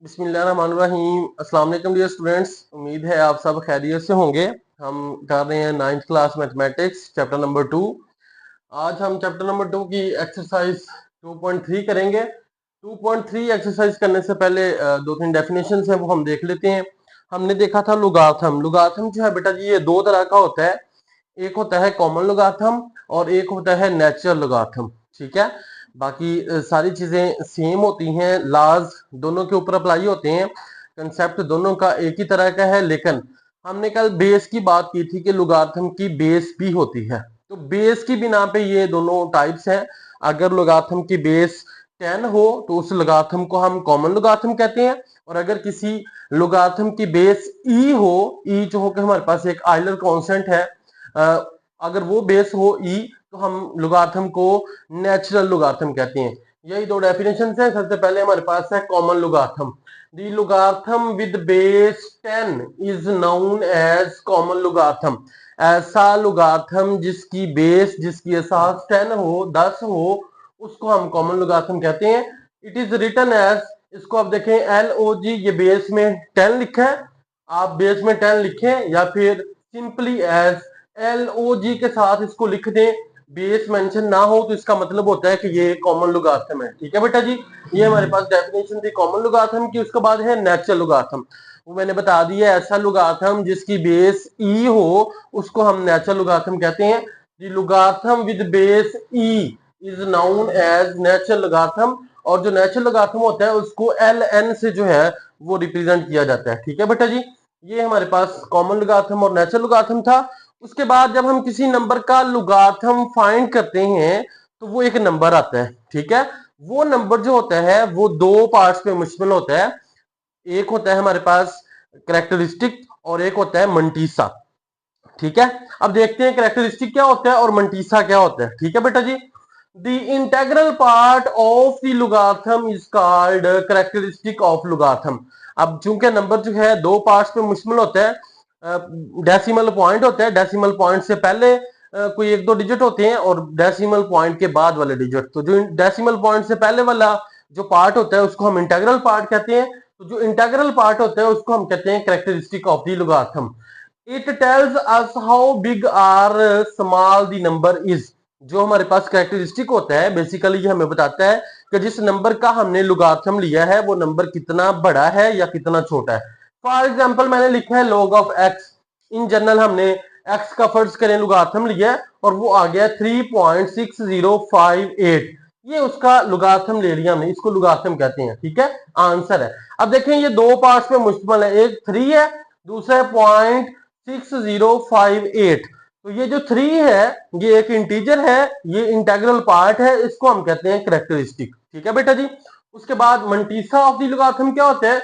बिस्मिल्लाहिर्रहमानिर्रहीम। अस्सलाम वालेकुम डियर स्टूडेंट्स, उम्मीद है आप सब खैरियत से होंगे। हम कर रहे हैं 9th class mathematics chapter number 2। आज हम चैप्टर नंबर 2 की एक्सरसाइज 2.3 करेंगे। 2.3 एक्सरसाइज करने से पहले दो तीन डेफिनेशन है वो हम देख लेते हैं। हमने देखा था लुगाथम। लुगाथम जो है बेटा जी ये दो तरह का होता है। एक होता है कॉमन लुगाथम और एक होता है नेचुरल लुगाथम। ठीक है, बाकी सारी चीजें सेम होती हैं, लाज दोनों के ऊपर अप्लाई होते हैं, कंसेप्ट दोनों का एक ही तरह का है। लेकिन हमने कल बेस की बात की थी कि लुगाथम की बेस भी होती है, तो बेस की बिना पे ये दोनों टाइप्स हैं। अगर लुगाथम की बेस 10 हो तो उस लुगाथम को हम कॉमन लुगाथम कहते हैं, और अगर किसी लुगाथम की बेस ई हो, ई जो हो कि हमारे पास एक आइलर कॉन्स्टेंट है, अगर वो बेस हो ई तो हम लुगाथम को नेचुरल लुगाथम कहते हैं। यही दो डेफिनेशन है। सबसे पहले हमारे पास है common logarithm. The logarithm with base 10 is known as common logarithm. ऐसा लुगाथम जिसकी बेस, जिसकी असास 10 हो, 10 हो, उसको हम कॉमन लुगाथम कहते हैं। इट इज रिटन एज, इसको आप देखें एल ओ जी, ये बेस में 10 लिखा है, आप बेस में 10 लिखें या फिर सिंपली एज एल ओ जी के साथ इसको लिख दें, बेस मेंशन ना हो तो इसका मतलब होता है कि ये कॉमन लुगाथम है। ठीक है बेटा जी, ये हमारे पास डेफिनेशन थी कॉमन लुगाथम की। उसके बाद है नेचुरल लुगाथम। वो मैंने बता दिया, ऐसा लुगाथम जिसकी बेस ई हो उसको हम नेचुरल लुगाथम कहते हैं। The logarithm with base e is known as natural logarithm, और जो नेचुरल लुगाथम होता है उसको एल एन से जो है वो रिप्रेजेंट किया जाता है। ठीक है बेटा जी, ये हमारे पास कॉमन लुगाथम और नेचुरल लुगाथम था। उसके बाद जब हम किसी नंबर का लुगाथम फाइंड करते हैं तो वो एक नंबर आता है। ठीक है, वो नंबर जो होता है वो दो पार्ट्स पे मुश्तमिल होता है। एक होता है हमारे पास करेक्टरिस्टिक और एक होता है मंटीसा। ठीक है, अब देखते हैं करेक्टरिस्टिक क्या होता है और मंटीसा क्या होता है। ठीक है बेटा जी, the integral part of the logarithm is called characteristic of logarithm. अब चूंकि नंबर जो है दो पार्ट्स पे मुश्तमिल होता है, डेसिमल पॉइंट होता है, डेसिमल पॉइंट से पहले कोई एक दो डिजिट होते हैं और डेसिमल पॉइंट के बाद वाले डिजिट। तो जो डेसिमल पॉइंट से पहले वाला जो पार्ट होता है उसको हम इंटेग्रल पार्ट कहते हैं। तो जो इंटेग्रल पार्ट होता है उसको हम कहते हैं characteristic of the logarithm. It tells us how big or small the number is. जो हमारे पास कैरेक्टरिस्टिक होता है बेसिकली ये हमें बताता है कि जिस नंबर का हमने लुगाथम लिया है वो नंबर कितना बड़ा है या कितना छोटा है। फॉर एग्जांपल मैंने लिखा है log of x। In general हमने x का फर्ज करें लुगाथम लिया है और वो आ गया 3.6058। ये उसका लुगाथम ले लिया हमने, इसको लुगाथम कहते हैं। ठीक है, आंसर है। अब देखें ये दो पार्ट्स पे मुश्तमिल है, एक 3 है, दूसरा 0.6058। तो ये जो 3 है ये एक इंटीजर है, ये इंटेग्रल पार्ट है, इसको हम कहते हैं करेक्टरिस्टिक। ठीक है बेटा जी, उसके बाद मंटीसा ऑफ द लुगाथम क्या होता है?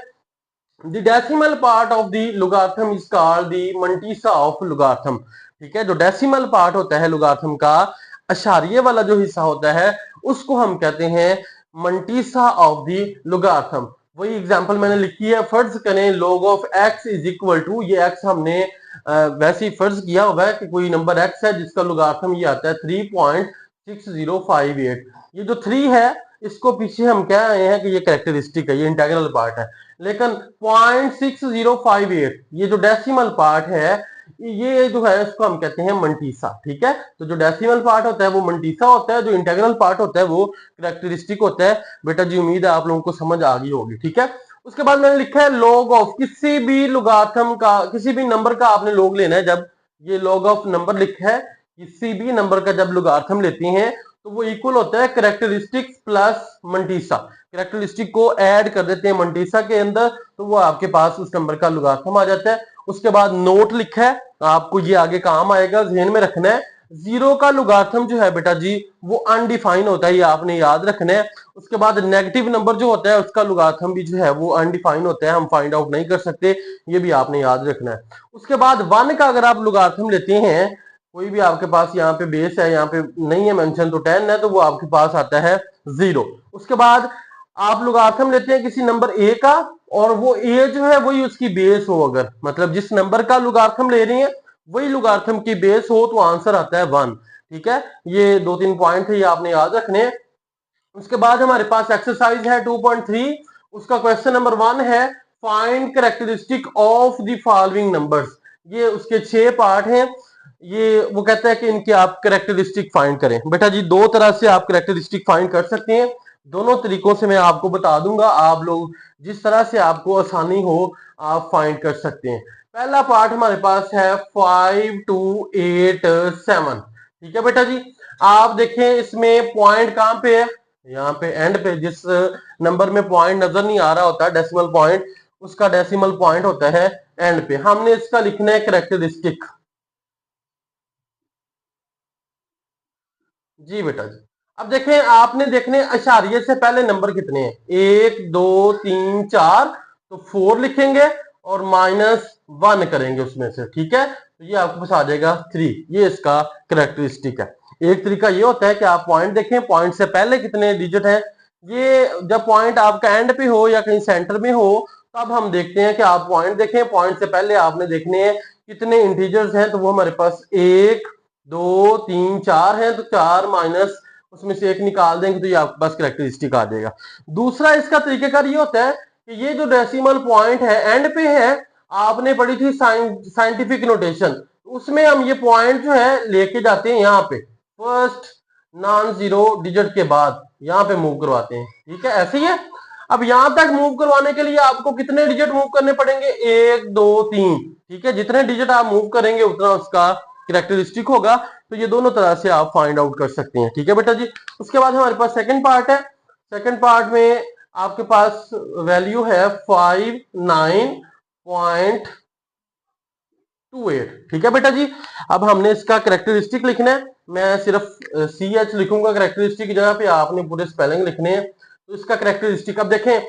The decimal part of the logarithm is called the mantissa of logarithm. ठीक है, जो डेसिमल पार्ट होता है लुगाथम का, अशारिये वाला जो हिस्सा होता है, उसको हम कहते हैं मंटीसा ऑफ द लुगाथम। वही एग्जांपल मैंने लिखी है, फर्ज करें log of x is equal to, ये x हमने वैसे ही फर्ज किया हुआ है कि कोई नंबर x है जिसका लुगाथम ये आता है 3.6058। ये जो 3 है इसको पीछे हम कह रहे हैं कि ये कैरेक्टरिस्टिक है, ये इंटेग्रल पार्ट है। लेकिन 0.6058 ये जो डेसिमल पार्ट है, ये जो है इसको हम कहते हैं मंटीसा। ठीक है, तो जो डेसिमल पार्ट होता है वो मंटीसा होता है, जो इंटेग्रल पार्ट होता है वो कैरेक्टरिस्टिक होता है। बेटा जी उम्मीद है आप लोगों को समझ आ गई होगी। ठीक है, उसके बाद मैंने लिखा है log ऑफ किसी भी लुगाथम का, किसी भी नंबर का आपने log लेना है। जब ये log ऑफ नंबर लिखा है, किसी भी नंबर का जब लुगाथम लेते हैं तो वो इक्वल होता है करेक्टरिस्टिक प्लस मंटीसा। करेक्टरिस्टिक को ऐड कर देते हैं मंटीसा के अंदर तो वो आपके पास उस नंबर का लुगाथम आ जाता है। उसके बाद नोट लिखा है, आपको ये आगे काम आएगा, ध्यान में रखना है। जीरो का लुगाथम जो है बेटा जी वो अनडिफाइन होता है, ये आपने याद रखना है। उसके बाद नेगेटिव नंबर जो होता है उसका लुगाथम भी जो है वो अनडिफाइंड होता है, हम फाइंड आउट नहीं कर सकते, ये भी आपने याद रखना है। उसके बाद 1 का अगर आप लुगाथम लेते हैं, कोई भी आपके पास यहाँ पे बेस है, यहाँ पे नहीं है मेंशन तो 10 है, तो वो आपके पास आता है 0। उसके बाद आप लुगाथम लेते हैं किसी नंबर ए का, और वो ए जो है वही उसकी बेस हो, अगर मतलब जिस नंबर का लुगाथम ले रही है वही लुगाथम की बेस हो तो आंसर आता है 1। ठीक है, ये दो तीन पॉइंट है, ये आपने याद रखने हैं। उसके बाद हमारे पास एक्सरसाइज है 2.3। उसका क्वेश्चन नंबर 1 है find characteristic of the following numbers. ये उसके 6 पार्ट हैं। ये वो कहता है कि इनके आप कैरेक्टरिस्टिक फाइंड करें। बेटा जी दो तरह से आप कैरेक्टरिस्टिक फाइंड कर सकते हैं, दोनों तरीकों से मैं आपको बता दूंगा, आप लोग जिस तरह से आपको आसानी हो आप फाइंड कर सकते हैं। पहला पार्ट हमारे पास है 5 2 8 7। ठीक है बेटा जी, आप देखें इसमें पॉइंट कहां पे है, यहाँ पे एंड पे। जिस नंबर में पॉइंट नजर नहीं आ रहा होता डेसिमल पॉइंट, उसका डेसिमल पॉइंट होता है एंड पे। हमने इसका लिखना है कैरेक्टरिस्टिक। जी बेटा जी, अब देखें आपने देखने अशारिये से पहले नंबर कितने हैं, 1 2 3 4, तो 4 लिखेंगे और -1 करेंगे उसमें से। ठीक है, तो ये आपको पास आ जाएगा 3। ये इसका कैरेक्टरिस्टिक है। एक तरीका ये होता है कि आप पॉइंट देखें, पॉइंट से पहले कितने डिजिट हैं। ये जब पॉइंट आपका एंड पे हो या कहीं सेंटर में हो तब हम देखते हैं कि आप पॉइंट देखें, पॉइंट से पहले आपने देखने हैं कितने इंटीजर्स हैं, तो वो हमारे पास 1 2 3 4 है, तो 4 माइनस उसमें से 1 निकाल देंगे तो ये आपके पास कैरेक्टरिस्टिक आ जाएगा। दूसरा इसका तरीकेकार ये होता है कि ये जो डेसिमल पॉइंट है एंड पे है, आपने पढ़ी थी साइंटिफिक नोटेशन, उसमें हम ये पॉइंट जो है लेके जाते हैं यहाँ पे फर्स्ट नॉन जीरो डिजिट के बाद यहाँ पे मूव करवाते हैं। ठीक है, ऐसे ही है। अब यहां तक मूव करवाने के लिए आपको कितने डिजिट मूव करने पड़ेंगे, 1 2 3। ठीक है, जितने डिजिट आप मूव करेंगे उतना उसका कैरेक्टरिस्टिक होगा। तो ये दोनों तरह से आप फाइंड आउट कर सकते हैं। ठीक है बेटा जी, उसके बाद हमारे पास सेकंड पार्ट है। सेकंड पार्ट में आपके पास वैल्यू है 59.28। ठीक है बेटा जी, अब हमने इसका कैरेक्टरिस्टिक लिखना है। मैं सिर्फ CH लिखूंगा कैरेक्टरिस्टिक की जगह पे, आपने पूरे स्पेलिंग लिखने हैं। तो इसका कैरेक्टरिस्टिक अब देखें,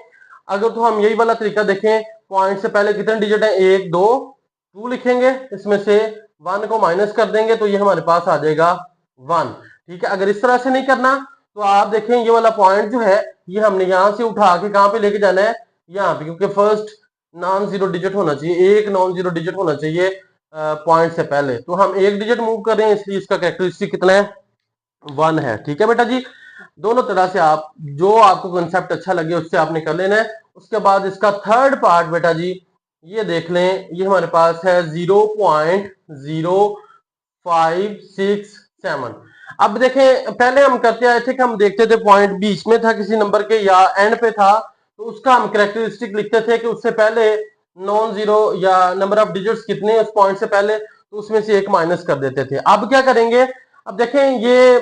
अगर तो हम यही वाला तरीका देखें, पॉइंट से पहले कितने डिजिट है, 1 2 2 लिखेंगे, इसमें से 1 को माइनस कर देंगे तो ये हमारे पास आ जाएगा 1। ठीक है, अगर इस तरह से नहीं करना तो आप देखें ये वाला पॉइंट जो है ये हमने यहां से उठा के कहां पे लेके जाना है, यहाँ पे, क्योंकि फर्स्ट नॉन जीरो डिजिट होना चाहिए, एक नॉन जीरो डिजिट होना चाहिए पॉइंट से पहले। तो हम एक डिजिट मूव कर रहे हैं, इसलिए इसका कैरेक्टरिस्टिक कितना है, 1 है। ठीक है बेटा जी, दोनों तरह से आप जो आपको कंसेप्ट अच्छा लगे उससे आपने कर लेना है। उसके बाद इसका थर्ड पार्ट बेटा जी ये देख लें, ये हमारे पास है 0.0567। अब देखें पहले हम करते आए थे कि हम देखते थे पॉइंट बीच में था किसी नंबर के या एंड पे था, तो उसका हम कैरेक्टरिस्टिक लिखते थे कि उससे पहले नॉन जीरो या नंबर ऑफ डिजिट्स कितने उस पॉइंट से पहले, तो उसमें से 1 माइनस कर देते थे। अब क्या करेंगे, अब देखें ये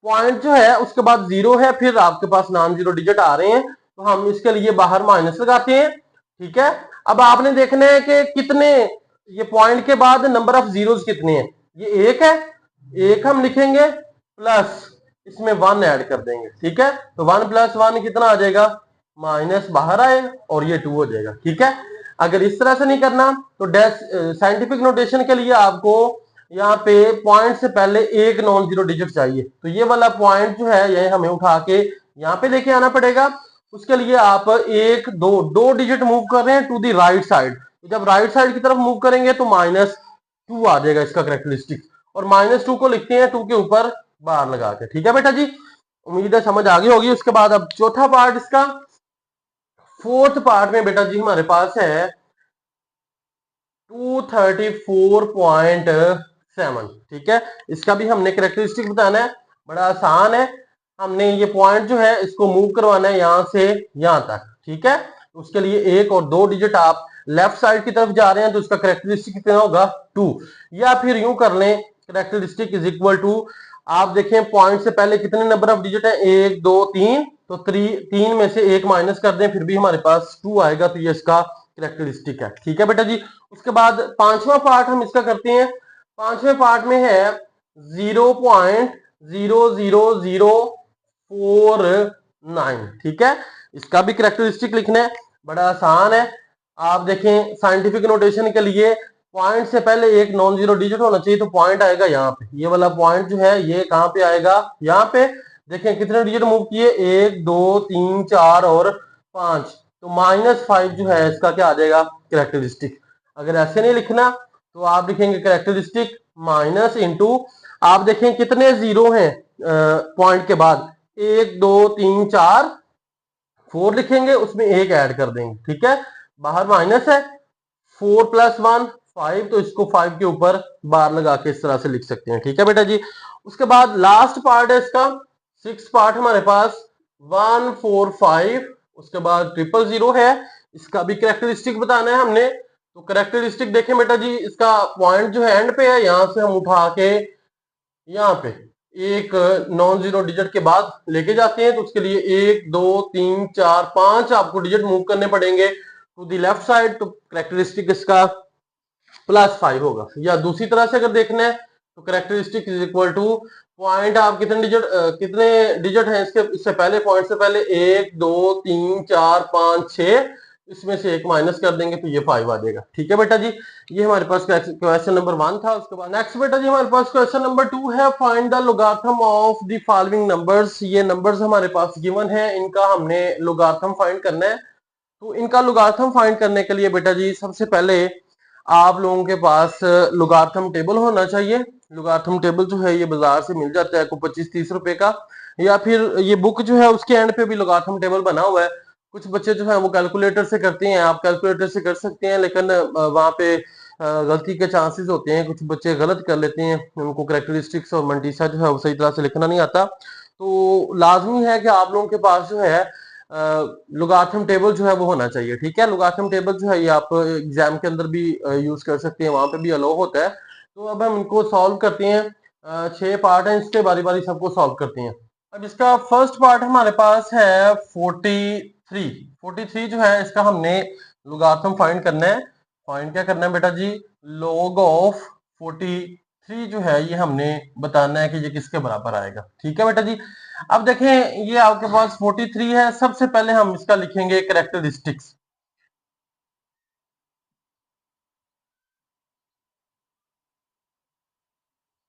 पॉइंट जो है उसके बाद 0 है, फिर आपके पास नॉन जीरो डिजिट आ रहे हैं, तो हम इसके लिए बाहर माइनस लगाते हैं। ठीक है, अब आपने देखना है कि कितने ये पॉइंट के बाद नंबर ऑफ जीरोस कितने हैं, ये 1 है, 1 हम लिखेंगे प्लस इसमें 1 ऐड कर देंगे। ठीक है, तो 1 + 1 कितना आ जाएगा, माइनस बाहर आए और ये 2 हो जाएगा। ठीक है, अगर इस तरह से नहीं करना तो साइंटिफिक नोटेशन के लिए आपको यहाँ पे पॉइंट से पहले एक नॉन जीरो डिजिट चाहिए, तो ये वाला पॉइंट जो है ये हमें उठा के यहाँ पे लेके आना पड़ेगा। उसके लिए आप एक दो दो डिजिट मूव कर रहे हैं टू दी राइट साइड, जब राइट साइड की तरफ मूव करेंगे तो -2 आ जाएगा इसका कैरेक्टरिस्टिक, और -2 को लिखते हैं 2 के ऊपर बार लगा के। ठीक है बेटा जी, उम्मीद है समझ आ गई होगी। उसके बाद अब चौथा पार्ट इसका, फोर्थ पार्ट में बेटा जी हमारे पास है 234.7। ठीक है, इसका भी हमने कैरेक्टरिस्टिक बताना है, बड़ा आसान है। हमने ये पॉइंट जो है इसको मूव करवाना है यहां से यहां तक। ठीक है, उसके लिए 1 और 2 डिजिट आप लेफ्ट साइड की तरफ जा रहे हैं तो उसका कैरेक्टरिस्टिक कितना होगा, 2। या फिर यूं कर लें, कैरेक्टरिस्टिक इज इक्वल टू, आप देखें पॉइंट से पहले कितने नंबर ऑफ डिजिट है, 1 2 3, तो 3 में से 1 माइनस कर दें फिर भी हमारे पास 2 आएगा, तो ये इसका कैरेक्टरिस्टिक है। ठीक है बेटा जी, उसके बाद पांचवा पार्ट हम इसका करते हैं। पांचवें पार्ट में है 0.00049। ठीक है, इसका भी कैरेक्टरिस्टिक लिखना है, बड़ा आसान है। आप देखें साइंटिफिक नोटेशन के लिए पॉइंट से पहले एक नॉन जीरो डिजिट होना चाहिए, तो पॉइंट आएगा यहाँ पे, ये वाला पॉइंट जो है ये कहां पे आएगा, यहाँ पे। देखें कितने डिजिट मूव किए, 1 2 3 4 और 5, तो -5 जो है इसका क्या आ जाएगा, कैरेक्टरिस्टिक। अगर ऐसे नहीं लिखना तो आप लिखेंगे कैरेक्टरिस्टिक माइनस इंटू, आप देखें कितने जीरो हैं पॉइंट के बाद, 1 2 3 4 4 लिखेंगे, उसमें 1 ऐड कर देंगे, ठीक है। बाहर माइनस है, 4 + 1 5, तो इसको 5 के ऊपर बार लगा के इस तरह से लिख सकते हैं, ठीक है बेटा जी। उसके बाद लास्ट पार्ट है इसका, 6 पार्ट हमारे पास 1 4 5, उसके बाद 000 है। इसका भी कैरेक्टरिस्टिक बताना है हमने, तो कैरेक्टरिस्टिक देखें बेटा जी, इसका पॉइंट जो है एंड पे है, यहां से हम उठा के यहाँ पे एक नॉन जीरो डिजिट के बाद लेके जाते हैं, तो उसके लिए 1 2 3 4 5 आपको डिजिट मूव करने पड़ेंगे टू द लेफ्ट साइड, तो कैरेक्टरिस्टिक इसका +5 होगा। या दूसरी तरह से अगर देखना है तो characteristic is equal two point, आप कितने डिजिट हैं इसके, इससे पहले पॉइंट से पहले 1 2 3 4 5 6, इसमें से 1 माइनस कर देंगे तो ये 5 आ जाएगा, ठीक है बेटा जी। ये हमारे पास क्वेश्चन नंबर 1 था। उसके बाद नेक्स्ट बेटा जी हमारे पास क्वेश्चन नंबर 2 है, find the logarithm of the following numbers. ये नंबर्स हमारे पास गिवन है, इनका हमने लोगारिथम फाइंड करना है। तो इनका लोगारिथम फाइंड करने के लिए बेटा जी सबसे पहले आप लोगों के पास लोगारिथम टेबल होना चाहिए। लोगारिथम टेबल जो है ये बाजार से मिल जाता है को 25-30 रुपए का, या फिर ये बुक जो है उसके एंड पे भी लोगारिथम टेबल बना हुआ है। कुछ बच्चे जो है वो कैलकुलेटर से करते हैं, आप कैलकुलेटर से कर सकते हैं, लेकिन वहां पे गलती के चांसेस होते हैं, कुछ बच्चे गलत कर लेते हैं, उनको कैरेक्टरिस्टिक्स और मंटीसा जो है वो सही तरह से लिखना नहीं आता। तो लाजमी है कि आप लोगों के पास जो है लोगारिथम टेबल जो है वो होना चाहिए, ठीक है। लोगारिथम टेबल जो है ये आप एग्जाम के अंदर भी यूज कर सकते हैं, वहां पे भी अलाउ होता है। तो अब हम इनको सॉल्व करते हैं। 6 पार्ट है इसके, बारी बारी सबको सॉल्व करते हैं। अब इसका फर्स्ट पार्ट हमारे पास है 43 जो है, इसका हमने लोगारिथम फाइंड करना है। फाइंड क्या करना है बेटा जी, log ऑफ 43 जो है ये हमने बताना है कि ये किसके बराबर आएगा, ठीक है बेटा जी। अब देखें ये आपके पास 43 है, सबसे पहले हम इसका लिखेंगे कैरेक्टरिस्टिक्स।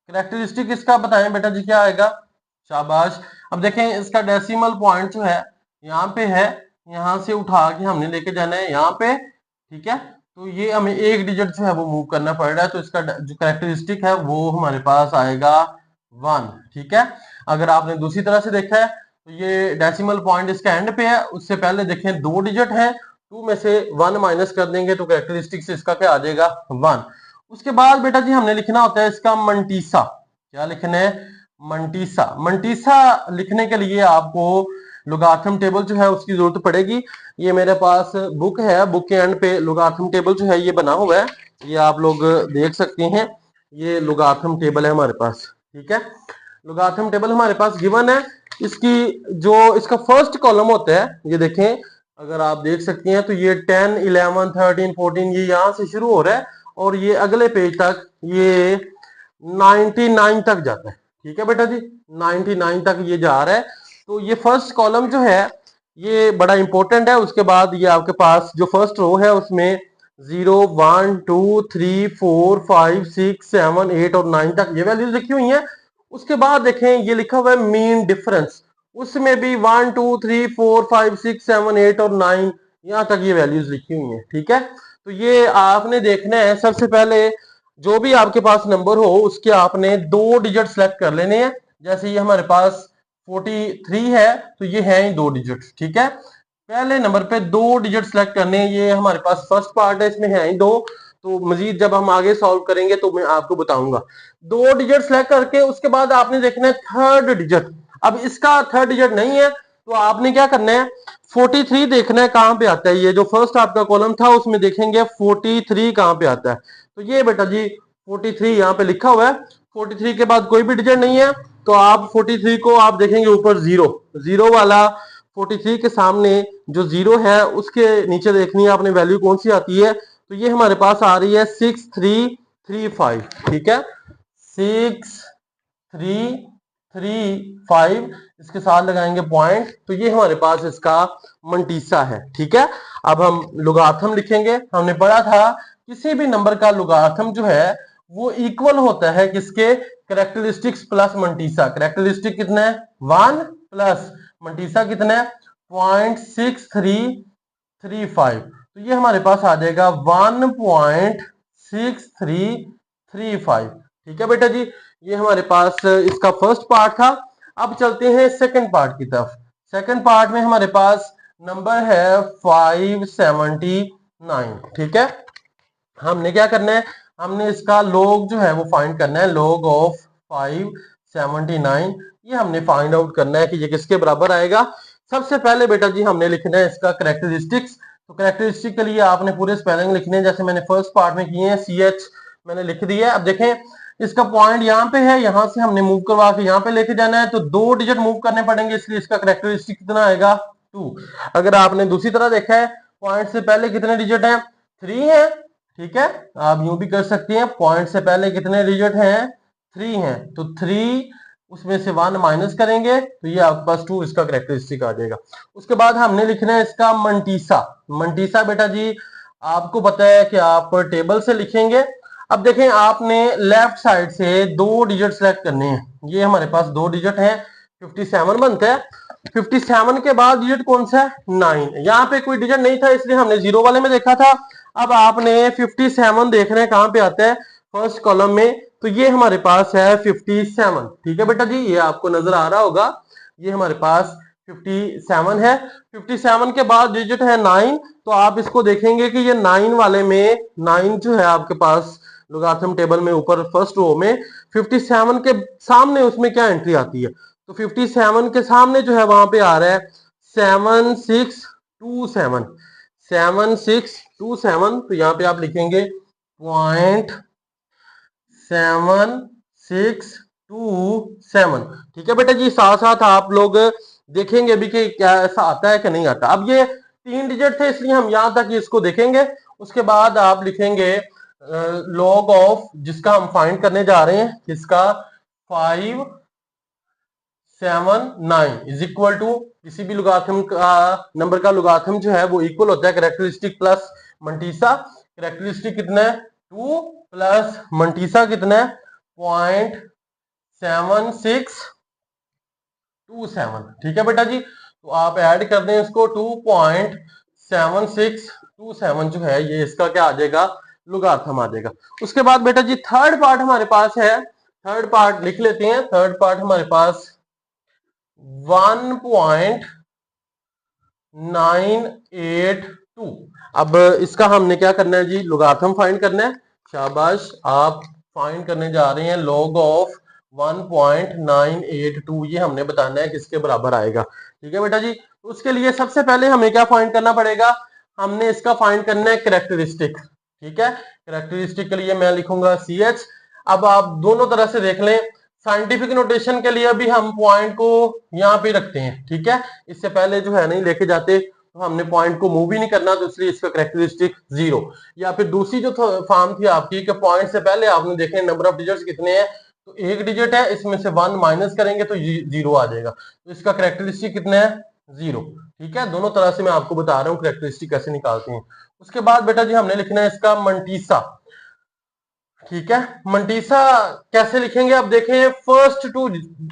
कैरेक्टरिस्टिक इसका बताएं बेटा जी क्या आएगा, शाबाश। अब देखें इसका डेसिमल पॉइंट जो है यहाँ पे है, यहाँ से उठा के हमने लेके जाना है यहाँ पे, ठीक है। तो ये हमें एक डिजिट जो है वो मूव करना पड़ रहा है, तो इसका जो कैरेक्टरिस्टिक है वो हमारे पास आएगा 1, ठीक है। अगर आपने दूसरी तरह से देखा है तो ये डेसिमल पॉइंट इसका एंड पे है, उससे पहले देखें 2 डिजिट है, 2 में से 1 माइनस कर देंगे तो कैरेक्टरिस्टिक से इसका क्या आ जाएगा 1। उसके बाद बेटा जी हमने लिखना होता है इसका मंटीसा। क्या लिखना है, मंटीसा। मंटीसा लिखने के लिए आपको लोगारिथम टेबल जो है उसकी जरूरत पड़ेगी। ये मेरे पास बुक है, बुक के एंड पे लोगारिथम टेबल जो है ये बना हुआ है, ये आप लोग देख सकते हैं। ये लोगारिथम टेबल है हमारे पास, ठीक है। लोगारिथम टेबल हमारे पास गिवन है। इसकी जो इसका फर्स्ट कॉलम होता है ये देखें, अगर आप देख सकते हैं तो ये 10 11 13 14 ये यहां से शुरू हो रहा है और ये अगले पेज तक ये 99 तक जाता है, ठीक है बेटा जी। 99 तक ये जा रहा है। तो ये फर्स्ट कॉलम जो है ये बड़ा इंपॉर्टेंट है। उसके बाद ये आपके पास जो फर्स्ट रो है उसमें 0 1 2 3 4 5 6 7 8 और 9 तक ये वैल्यूज लिखी हुई हैं। उसके बाद देखें ये लिखा हुआ है मीन डिफरेंस, उसमें भी 1 2 3 4 5 6 7 8 और 9 यहां तक ये वैल्यूज लिखी हुई हैं, ठीक है। तो ये आपने देखना है, सबसे पहले जो भी आपके पास नंबर हो उसके आपने 2 डिजिट सेलेक्ट कर लेने हैं। जैसे ये हमारे पास 43 है तो ये है 2 डिजिट, ठीक है। पहले नंबर पे 2 डिजिट सेलेक्ट करने हैं, ये हमारे पास फर्स्ट पार्ट है, इसमें है ही 2। तो मजीद जब हम आगे सॉल्व करेंगे तो मैं आपको बताऊंगा। 2 डिजिट सेलेक्ट करके उसके बाद आपने देखना है थर्ड डिजिट। अब इसका थर्ड डिजिट नहीं है तो आपने क्या करना है, 43 देखना है कहां पे आता है। ये जो फर्स्ट आपका कॉलम था उसमें देखेंगे 43 कहां पे आता है। तो ये बेटा जी 43 यहाँ पे लिखा हुआ है। 43 के बाद कोई भी डिजिट नहीं है तो आप 43 को आप देखेंगे ऊपर जीरो वाला 43 के सामने जो 0 है उसके नीचे देखनी है आपने वैल्यू कौन सी आती है। तो ये हमारे पास आ रही है 6335, ठीक है। 6335 इसके साथ लगाएंगे पॉइंट, तो ये हमारे पास इसका मंटीसा है, ठीक है। अब हम लोगारिथम लिखेंगे। हमने पढ़ा था किसी भी नंबर का लोगारिथम जो है वो इक्वल होता है किसके, कैरेक्टरिस्टिक्स प्लस मंटीसा। कैरेक्टरिस्टिक कितना है 1 प्लस मंटीसा कितना है 0.6335, तो ये हमारे पास आ जाएगा 1.6335, ठीक है बेटा जी। ये हमारे पास इसका फर्स्ट पार्ट था। अब चलते हैं सेकंड पार्ट की तरफ। सेकंड पार्ट में हमारे पास नंबर है 579। ठीक है, हमने क्या करना है, हमने इसका लॉग जो है वो फाइंड करना है, लॉग ऑफ 579। ये हमने फाइंड आउट करना है कि ये किसके बराबर आएगा। सबसे पहले बेटा जी हमने लिखना है इसका करेक्टरिस्टिक्स। तो करेक्टरिस्टिक के लिए आपने पूरे स्पेलिंग लिखने हैं, जैसे मैंने फर्स्ट पार्ट में किए हैं, CH मैंने लिख दिया है। अब देखें इसका पॉइंट यहाँ पे है, यहां से हमने मूव करवा के यहाँ पे लेके जाना है, तो 2 डिजिट मूव करने पड़ेंगे, इसलिए इसका करेक्टरिस्टिक कितना आएगा 2। अगर आपने दूसरी तरह देखा है, पॉइंट से पहले कितने डिजिट हैं, 3 है। ठीक है, आप यूं भी कर सकते हैं, पॉइंट से पहले कितने डिजिट हैं, 3 हैं, तो 3 उसमें से 1 माइनस करेंगे तो ये आपके पास 2 इसका करेक्टरिस्टिक आ जाएगा। उसके बाद हमने लिखना है इसका मंटीसा। मंटीसा बेटा जी आपको पता है कि आप टेबल से लिखेंगे। अब देखें आपने लेफ्ट साइड से 2 डिजिट सेलेक्ट करने हैं, ये हमारे पास 2 डिजिट हैं, 57 बनता है। 57 के बाद डिजिट कौन सा है, 9। यहाँ पे कोई डिजिट नहीं था इसलिए हमने जीरो वाले में देखा था। अब आपने 57 देख रहे हैं कहां पे आता है, फर्स्ट कॉलम में, तो ये हमारे पास है 57। ठीक है बेटा जी, ये आपको नजर आ रहा होगा, ये हमारे पास 57 है। 57 के बाद डिजिट है 9, तो आप इसको देखेंगे कि ये 9 वाले में 9 जो है आपके पास लोगारिथम टेबल में ऊपर फर्स्ट रो में 57 के सामने उसमें क्या एंट्री आती है, तो 57 के सामने जो है वहां पे आ रहा है 7627। 7627, तो यहाँ पे आप लिखेंगे 0.7627। ठीक है बेटा जी, साथ साथ आप लोग देखेंगे भी कि क्या ऐसा आता है कि नहीं आता। अब ये 3 डिजिट थे इसलिए हम यहां तक इसको देखेंगे। उसके बाद आप लिखेंगे लॉग ऑफ, जिसका हम फाइंड करने जा रहे हैं, किसका, 579 इज इक्वल टू, किसी भी लोगारिथम का नंबर का लोगारिथम जो है वो इक्वल होता है करेक्टरिस्टिक प्लस मंटीसा। करेक्टरिस्टिक कितना है 2 प्लस मंटीसा कितना है 0.7627। ठीक है बेटा जी, तो आप ऐड कर दें इसको, 2.7627 जो है ये इसका क्या आ जाएगा, लोगारिथम आ जाएगा। उसके बाद बेटा जी थर्ड पार्ट हमारे पास है, थर्ड पार्ट लिख लेते हैं। थर्ड पार्ट हमारे पास 1.982। अब इसका हमने क्या करना है जी, लोगारिथम फाइंड करना है। शाबाश, आप फाइंड करने जा रहे हैं लॉग ऑफ 1.982, ये हमने बताना है किसके बराबर आएगा। ठीक है बेटा जी, उसके लिए सबसे पहले हमें क्या फाइंड करना पड़ेगा, हमने इसका फाइंड करना है करेक्टरिस्टिक। ठीक है, करेक्टरिस्टिक के लिए मैं लिखूंगा CH। अब आप दोनों तरह से देख लें, साइंटिफिक नोटेशन के लिए भी हम पॉइंट को यहाँ पे रखते हैं। ठीक है, इससे पहले जो है नहीं लेके जाते, तो हमने पॉइंट को मूव ही नहीं करना, तो इसलिए इसका करेक्टरिस्टिक 0। या फिर दूसरी जो फॉर्म थी आपकी कि पॉइंट से पहले आपने देखे नंबर ऑफ डिजिट्स कितने हैं, तो 1 डिजिट है, इसमें से 1 माइनस करेंगे तो 0 आ जाएगा, तो इसका करेक्टरिस्टिक कितना है 0। ठीक है, दोनों तरह से मैं आपको बता रहा हूँ करेक्टरिस्टिक कैसे निकालते हैं। उसके बाद बेटा जी हमने लिखना है इसका मंटीसा। ठीक है, मंटीसा कैसे लिखेंगे, अब देखें फर्स्ट 2,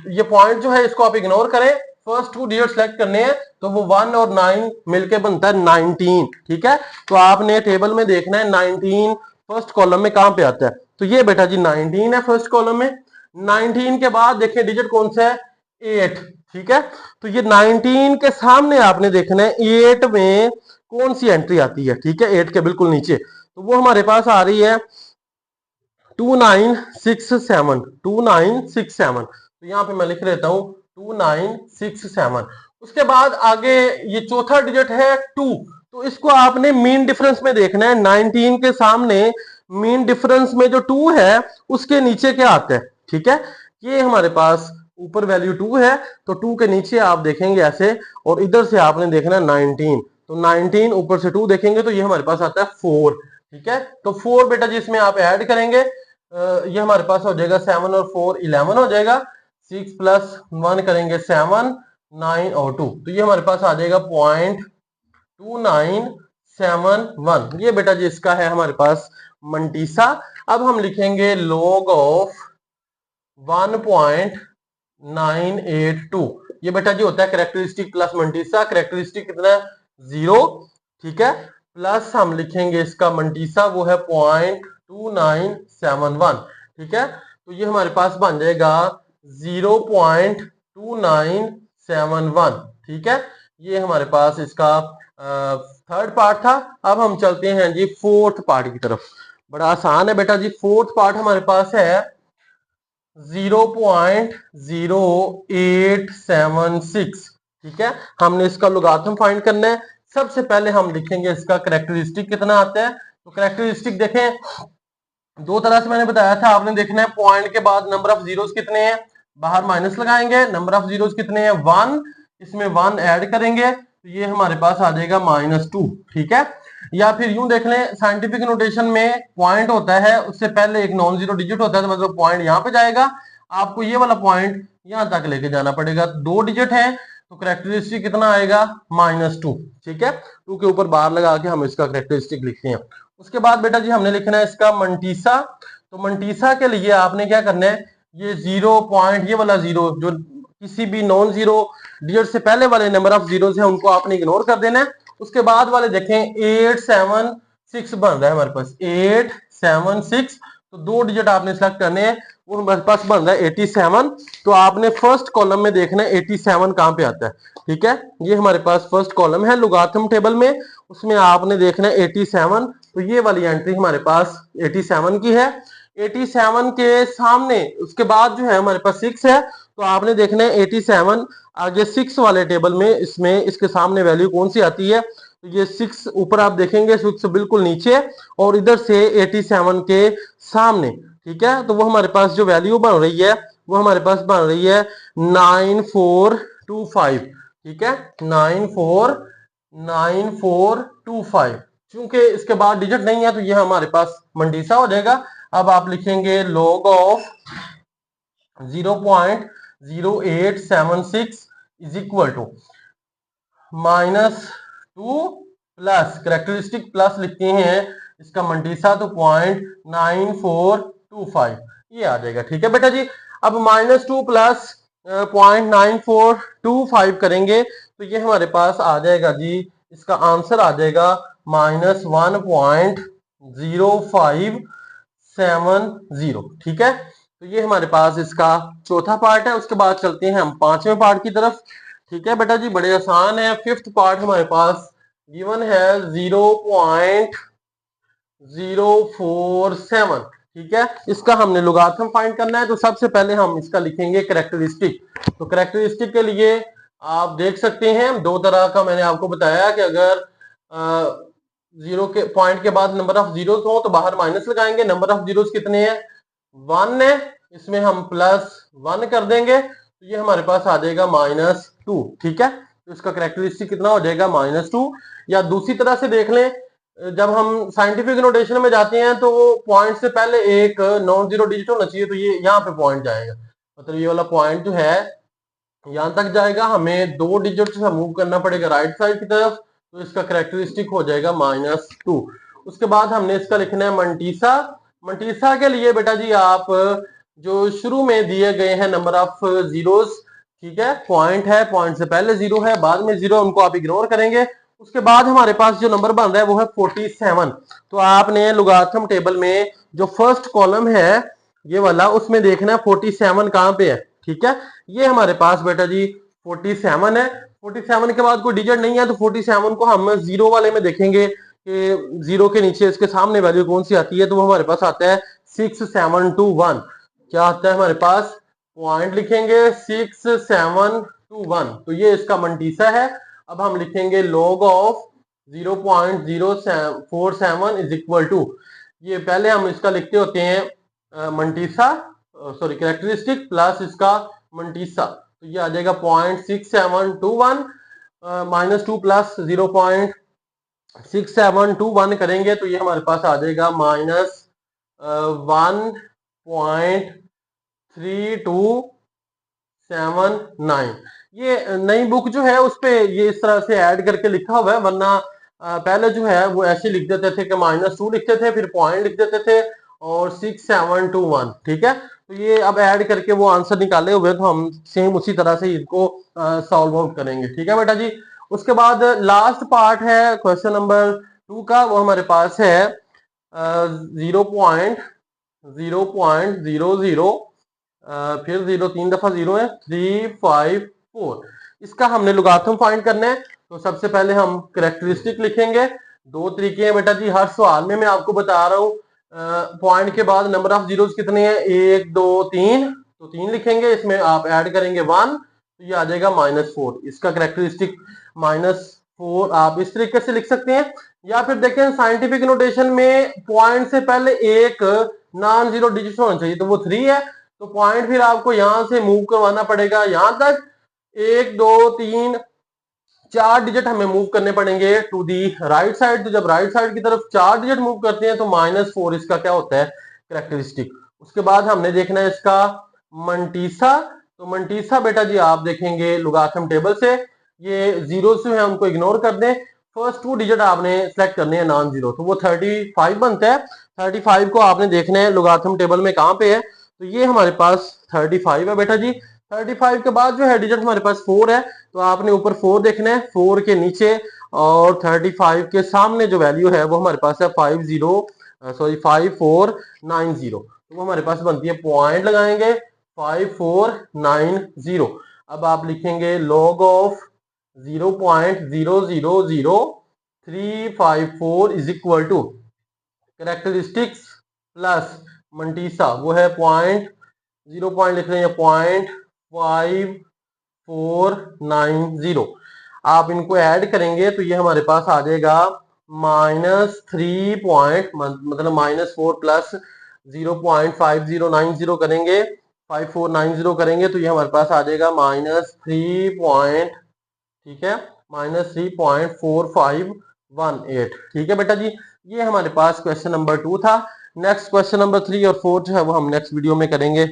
ये पॉइंट जो है इसको आप इग्नोर करें, फर्स्ट 2 डिजिट सेलेक्ट करने हैं, तो वो 1 और 9 मिलके बनता है 19। ठीक है, तो आपने टेबल में देखना है 19 फर्स्ट कॉलम में कहां पे आता है, तो ये बेटा जी 19 है फर्स्ट कॉलम में। 19 के बाद देखिए डिजिट कौन सा है 8। ठीक है, तो ये 19 के सामने आपने देखना है 8 में कौन सी एंट्री आती है। ठीक है, 8 के बिल्कुल नीचे, तो वो हमारे पास आ रही है 2967। 2967, तो यहां पे मैं लिख लेता हूं 2967। उसके बाद आगे ये चौथा डिजिट है 2, तो इसको आपने मीन डिफरेंस में देखना है। 19 के सामने मीन डिफरेंस में जो 2 है उसके नीचे क्या आता है। ठीक है, ये हमारे पास ऊपर वैल्यू 2 है, तो 2 के नीचे आप देखेंगे ऐसे, और इधर से आपने देखना है 19, तो 19 ऊपर से 2 देखेंगे तो ये हमारे पास आता है 4। ठीक है, तो 4 बेटा जी इसमें आप ऐड करेंगे, ये हमारे पास हो जाएगा 7 और 4 11 हो जाएगा, 6 प्लस 1 करेंगे 7, 9 और 2, तो ये हमारे पास आ जाएगा 0.2971। ये बेटा जी इसका है हमारे पास मंटीसा। अब हम लिखेंगे लॉग ऑफ 1.982, ये बेटा जी होता है करेक्टरिस्टिक प्लस मंटीसा। करेक्टरिस्टिक कितना है 0। ठीक है, प्लस हम लिखेंगे इसका मंटीसा, वो है 0.2971। ठीक है, तो ये हमारे पास बन जाएगा 0.2971। ठीक है, ये हमारे पास इसका थर्ड पार्ट था। अब हम चलते हैं जी फोर्थ पार्ट की तरफ। बड़ा आसान है बेटा जी। फोर्थ पार्ट हमारे पास है 0.0876। ठीक है, हमने इसका लोगारिथम फाइंड करना है। सबसे पहले हम लिखेंगे इसका कैरेक्टरिस्टिक कितना आता है। तो कैरेक्टरिस्टिक देखें, दो तरह से मैंने बताया था, आपने देखना है पॉइंट के बाद नंबर ऑफ जीरोस कितने हैं, बाहर माइनस लगाएंगे, नंबर ऑफ जीरोस कितने हैं 1, इसमें 1 ऐड करेंगे तो ये हमारे पास आ जाएगा -2। ठीक है, या फिर यूं देख लें, साइंटिफिक नोटेशन में पॉइंट होता है उससे पहले एक नॉन जीरो डिजिट होता है, तो मतलब पॉइंट यहां पे जाएगा, आपको ये वाला पॉइंट यहां तक लेके जाना पड़ेगा। दो डिजिट है तो करेक्टरिस्टिक कितना आएगा -2। ठीक है, 2 के ऊपर बार लगा के हम इसका करेक्टरिस्टिक लिखते हैं। उसके बाद बेटा जी हमने लिखना है इसका मंटीसा। तो मंटीसा के लिए आपने क्या करना है, ये 0 पॉइंट, ये वाला जीरो जो किसी भी नॉन जीरो डिजिट से पहले वाले नंबर ऑफ जीरो है उनको आपने इग्नोर कर देना है। उसके बाद वाले देखें 876 बन रहा है हमारे पास, 876, तो दो डिजिट आपने सिलेक्ट करने हैं, वो हमारे पास बन रहा है 87। तो आपने फर्स्ट कॉलम में देखना है 87 कहां पे आता है। ठीक है, ये हमारे पास फर्स्ट कॉलम है लोगारिथम टेबल में, उसमें आपने देखना है 87। तो ये वाली एंट्री हमारे पास 87 की है। 87 के सामने उसके बाद जो है हमारे पास 6 है, तो आपने देखना है 87 आगे 6 वाले टेबल में, इसमें इसके सामने वैल्यू कौन सी आती है। तो ये 6 ऊपर आप देखेंगे, 6 बिल्कुल नीचे और इधर से 87 के सामने। ठीक है, तो वो हमारे पास जो वैल्यू बन रही है वो हमारे पास बन रही है 9425। ठीक है, 949425। चूंकि इसके बाद डिजिट नहीं है तो ये हमारे पास मंडीसा हो जाएगा। अब आप लिखेंगे log of 0.0876 is equal to -2 plus characteristic plus लिखते हैं इसका मंडीसा, तो 0.9425 ये आ जाएगा। ठीक है बेटा जी, अब -2 प्लस 0.9425 करेंगे तो ये हमारे पास आ जाएगा जी, इसका आंसर आ जाएगा -1.0570। ठीक है, तो ये हमारे पास इसका चौथा पार्ट है। उसके बाद चलते हैं हम पांचवें पार्ट की तरफ। ठीक है बेटा जी, बड़े आसान है। फिफ्थ पार्ट हमारे पास गिवन है 0.047। ठीक है, इसका हमने लोगारिथम फाइंड करना है। तो सबसे पहले हम इसका लिखेंगे करेक्टरिस्टिक। तो करेक्टरिस्टिक के लिए आप देख सकते हैं दो तरह का मैंने आपको बताया कि अगर जीरो के पॉइंट के बाद नंबर ऑफ जीरोस हो तो बाहर माइनस लगाएंगे, नंबर ऑफ जीरोस कितने हैं 1 है, इसमें हम +1 कर देंगे तो ये हमारे पास आ जाएगा -2। ठीक है, तो इसका करेक्टरिस्टिक कितना हो जाएगा -2। या दूसरी तरह से देख लें, जब हम साइंटिफिक नोटेशन में जाते हैं तो पॉइंट से पहले एक नॉन जीरो डिजिट होना चाहिए, तो ये यहाँ पे पॉइंट जाएगा, मतलब ये वाला पॉइंट जो है यहां तक जाएगा, हमें दो डिजिट से मूव करना पड़ेगा राइट साइड की तरफ, तो इसका करेक्टरिस्टिक हो जाएगा -2। उसके बाद हमने इसका लिखना है मंटीसा। मंटीसा के लिए बेटा जी आप जो शुरू में दिए गए हैं नंबर ऑफ जीरोस, ठीक है, पॉइंट है, पॉइंट से पहले जीरो है, बाद में जीरो, उनको आप इग्नोर करेंगे। उसके बाद हमारे पास जो नंबर बन रहा है वो है 47। तो आपने लोगारिथम टेबल में जो फर्स्ट कॉलम है ये वाला, उसमें देखना है 47 कहां पे है। ठीक है, ये हमारे पास बेटा जी 47 है। 47 के बाद कोई डिजिट नहीं है तो 47 को हम जीरो वाले में देखेंगे कि जीरो के नीचे इसके सामने वैल्यू कौन सी आती है, तो वो हमारे पास आता है 6721। क्या आता है हमारे पास, पॉइंट लिखेंगे 6721, तो ये इसका मंटीसा है। अब हम लिखेंगे log of 0.047 is equal to, ये पहले हम इसका लिखते होते हैं मंटीसा, सॉरी कैरेक्टरिस्टिक प्लस इसका मंटीसा, तो ये आ जाएगा 0.6721 -2 प्लस 0.6721 करेंगे तो ये हमारे पास आ जाएगा -1.3279। ये नई बुक जो है उस पे ये इस तरह से ऐड करके लिखा हुआ है, वरना पहले जो है वो ऐसे लिख देते थे कि -2 लिखते थे, फिर पॉइंट लिख देते थे और 6721। ठीक है, तो ये अब ऐड करके वो आंसर निकाले हुए, तो हम सेम उसी तरह से इसको सॉल्व आउट करेंगे। ठीक है बेटा जी, उसके बाद लास्ट पार्ट है क्वेश्चन नंबर 2 का, वो हमारे पास है 0.000, फिर जीरो 3 दफा जीरो है, 354। इसका हमने लोगारिथम फाइंड करना है। तो सबसे पहले हम कैरेक्टरिस्टिक लिखेंगे। दो तरीके हैं बेटा जी, हर सवाल में मैं आपको बता रहा हूँ पॉइंट के बाद नंबर ऑफ जीरोस कितने हैं, 1 2 3, तो 3 लिखेंगे, इसमें आप ऐड करेंगे 1 तो ये आ जाएगा -4। इसका कैरेक्टरिस्टिक -4 आप इस तरीके से लिख सकते हैं। या फिर देखें साइंटिफिक नोटेशन में पॉइंट से पहले एक नॉन जीरो डिजिट होना चाहिए, तो वो 3 है। तो पॉइंट फिर आपको यहां से मूव करवाना पड़ेगा यहां तक, 1 2 3 4 डिजिट हमें मूव करने पड़ेंगे टू दी राइट साइड। तो जब राइट साइड की तरफ 4 डिजिट मूव करते हैं तो -4 इसका क्या होता है, कैरेक्टरिस्टिक। उसके बाद हमने देखना है इसका मंटीसा। तो मंटीसा बेटा जी आप देखेंगे लोगारिथम टेबल से, ये जीरो से है उनको इग्नोर कर दें, फर्स्ट 2 डिजिट आपने सेलेक्ट करने हैं नॉन जीरो, तो वो 35 बनता है। 35 को आपने देखना है लोगारिथम टेबल में कहां पे है, तो ये हमारे पास 35 है बेटा जी। 35 के बाद जो है डिजिट हमारे पास 4 है, तो आपने ऊपर 4 देखना है, 4 के नीचे और 35 के सामने जो वैल्यू है वो हमारे पास है 5490, तो वो हमारे पास बनती है, पॉइंट लगाएंगे 5490। अब आप लिखेंगे log of 0.000354 is equal to characteristics plus mantissa, वो है पॉइंट 0 पॉइंट लिख रहे हैं 0.5490। आप इनको ऐड करेंगे तो ये हमारे पास आ जाएगा -3 पॉइंट, मतलब -4 प्लस 0.5090 करेंगे, 5490 करेंगे तो ये हमारे पास आ जाएगा -3 पॉइंट, ठीक है, -3.4518। ठीक है बेटा जी, ये हमारे पास क्वेश्चन नंबर 2 था। नेक्स्ट क्वेश्चन नंबर 3 और 4 जो है वो हम नेक्स्ट वीडियो में करेंगे।